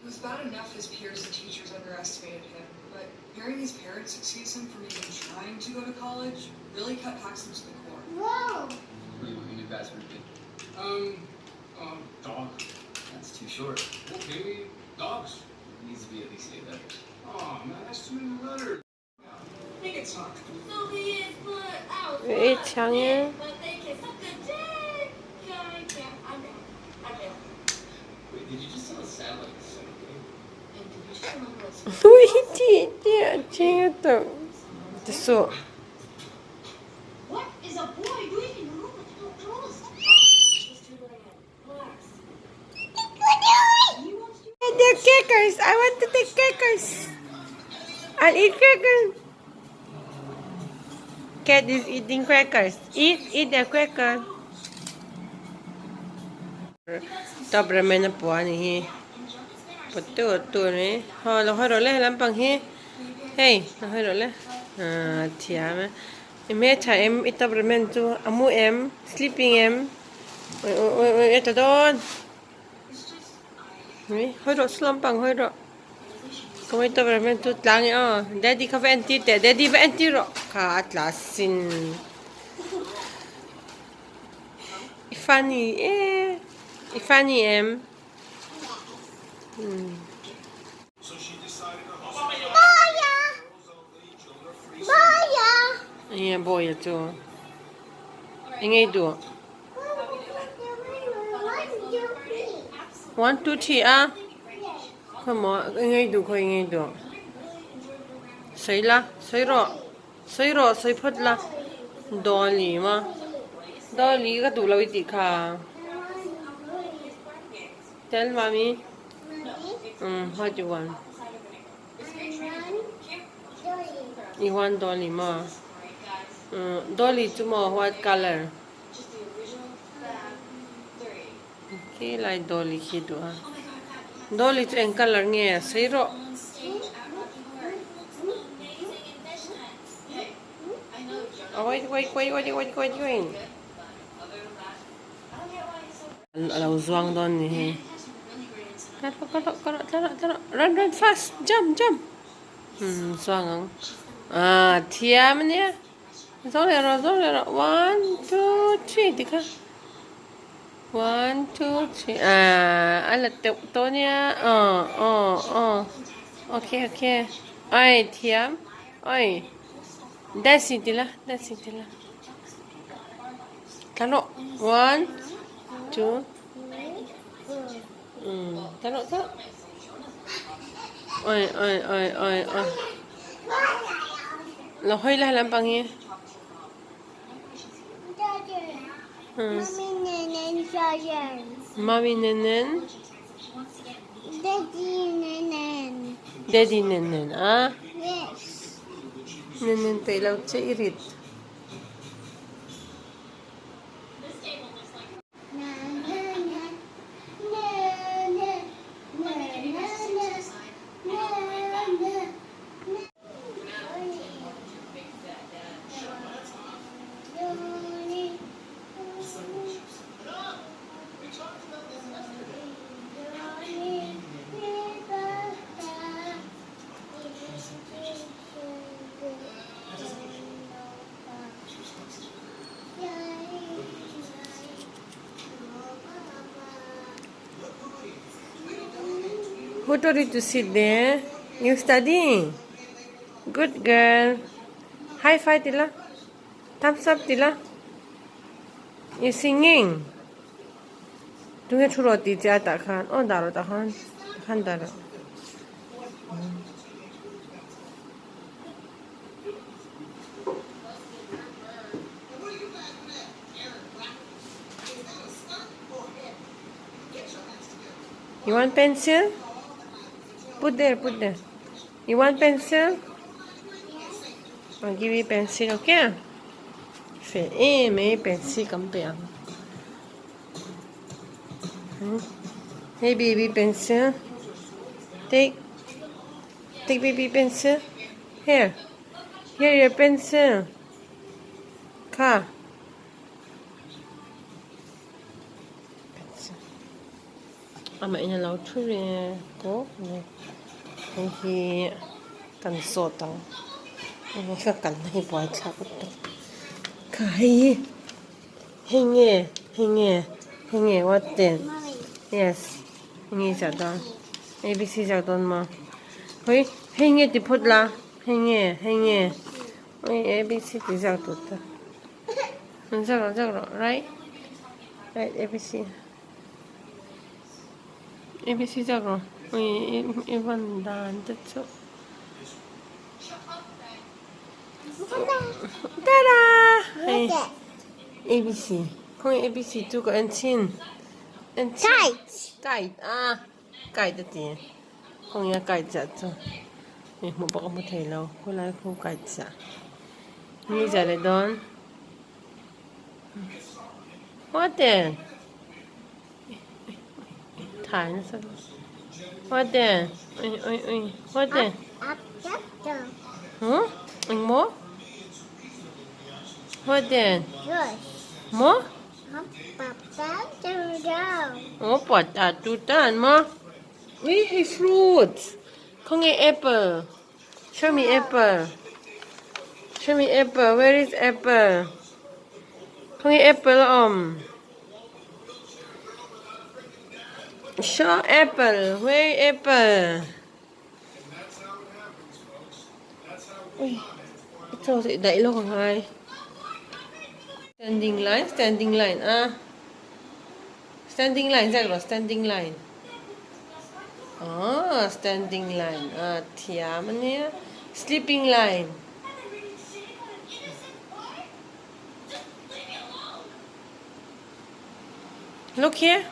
was bad enough his peers and teachers underestimated him, but hearing his parents excuse him from even trying to go to college really cut Paxton to the core. Whoa! What do you want your new password to be? Dog. That's too short. Okay, dogs. It needs to be at least 8 letters. Oh man, that's too many letters. Make it talk. 왜 장애? Wait, did you just tell us sad like this? 우이지, 쟤가 됐어. What is a boy doing in the room with no clothes? The crackers. I want to take crackers. I'll eat crackers. Cat is eating crackers. Eat the cracker. Dobra na po ani. Puto ni. Lo haro le lampang hi. Hey, lo haro le. Tiama. Em cha em itabra men tu amu em sleeping em. Oi ito don. Ni haro slampang haro. Kung ito naman ito lang Daddy ka ba antite? Daddy ba antiro? Ka atlasin. Ifani Ifani em. Iya boya tu. Ingay do. 1, 2, 3 Come on, ingay do ko ingay do. Say la, say put la. Dolly ma. Dolly ka tulaw iti ka. Tell mommy. What you want? You want Dolly ma. Dolly tomorrow what color? Okay, like Dolly kido Dolly tu ang color niya, zero. Wait. Alaw zuang doon ni. Tara. Run fast. Jump. Zuang ang. Tiam niya. Zolero. 1, 2, 3. Dika. 1, 2, 3. Alat to niya. Okay. Ay, tiam. Ay. That's it lah. Taro. 1, 2. Taro. Ay. Lohoy lah lampang niya. Mommy nenen. Daddy nenen. Yes. Nenen tayo sa irit. Who told you to sit there? You studying? Good girl. High five tila. Thumbs up tila. You singing? Tunge churo ti cha ta khan. Oh daro ta khan. Khan daro. You want pencil? Put there. You want pencil? I'll give you pencil, okay? May pencil cầm bèn. Hey, baby pencil. Take baby pencil. Here. Here, your pencil. Ka. Ama ina lau thure ko ne. Hi kan so tang. Ini ka kan hi boy cha ko to. Ka hi. Henge what then? Mommy. Yes. Henge cha don. ABC cha don ma. Hoi henge ti phut la. Henge. Oi ABC ti cha to ta. Right? Right, ABC. ABC 작어. 이번 난 됐죠. 따라. Look at ABC. 거기 ABC 두고 엔친. kite. 가이드. 아. 가이드지. 거기가 가이드 잤죠. 예, 뭐 먹어 못 해요. 콜라이 코 가이드 자. 이 잘해 돈. What then?ถ่ายนะสัก What then? What then? Up, up, down. Huh? Anh more? What then? Good. More? Up, up, down, down. Oh, patato more. We have fruits. Không nghe apple. Show me apple. Show me apple. Where is apple? Không nghe apple Show apple. Where is apple? Ui, cho chị đẩy lâu khoảng 2. Standing line. Standing line ra rồi, standing line. Standing line. Thia mà nè. Sleeping line. Look here.